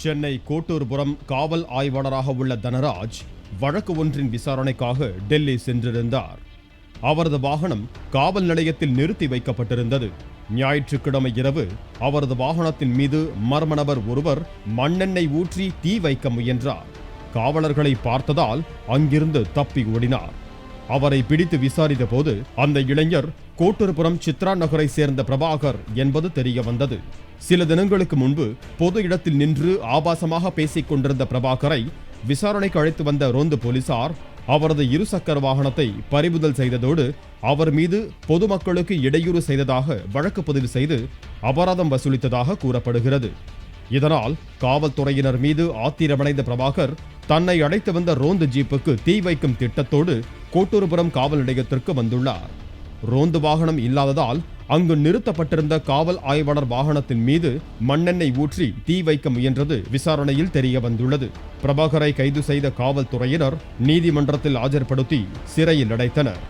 சென்னை கோட்டூர்புரம் காவல் ஆய்வாளராக உள்ள தனராஜ் வழக்கு ஒன்றின் விசாரணைக்காக டெல்லி சென்றிருந்தார். அவரது வாகனம் காவல் நிலையத்தில் நிறுத்தி வைக்கப்பட்டிருந்தது. ஞாயிற்றுக்கிழமை இரவு அவரது வாகனத்தின் மீது மர்ம நபர் ஒருவர் மண்ணெண்ணெய் ஊற்றி தீ வைக்க முயன்றார். காவலர்களை பார்த்ததால் அங்கிருந்து தப்பி ஓடினார். அவரை பிடித்து விசாரித்த போது அந்த இளைஞர் கோட்டூர்புரம் சித்ரா நகரை சேர்ந்த பிரபாகர் என்பது தெரிய வந்தது. சில தினங்களுக்கு முன்பு பொது இடத்தில் நின்று ஆபாசமாக பேசிக் கொண்டிருந்த பிரபாகரை விசாரணைக்கு அழைத்து வந்த ரோந்து போலீசார் அவரது இருசக்கர வாகனத்தை பறிமுதல் செய்ததோடு அவர் மீது பொதுமக்களுக்கு இடையூறு செய்ததாக வழக்கு பதிவு செய்து அபராதம் வசூலித்ததாக கூறப்படுகிறது. இதனால் காவல்துறையினர் மீது ஆத்திரமடைந்த பிரபாகர் தன்னை அழைத்து வந்த ரோந்து ஜீப்புக்கு தீ வைக்கும் திட்டத்தோடு கோட்டூர்புரம் காவல் நிலையத்திற்கு வந்துள்ளார். ரோந்து வாகனம் இல்லாததால் அங்கு நிறுத்தப்பட்டிருந்த காவல் ஆய்வாளர் வாகனத்தின் மீது மண்ணெண்ணெய் ஊற்றி தீ வைக்க முயன்றது விசாரணையில் தெரிய வந்துள்ளது. பிரபாகரை கைது செய்த காவல்துறையினர் நீதிமன்றத்தில் ஆஜர்படுத்தி சிறையில் அடைத்தனர்.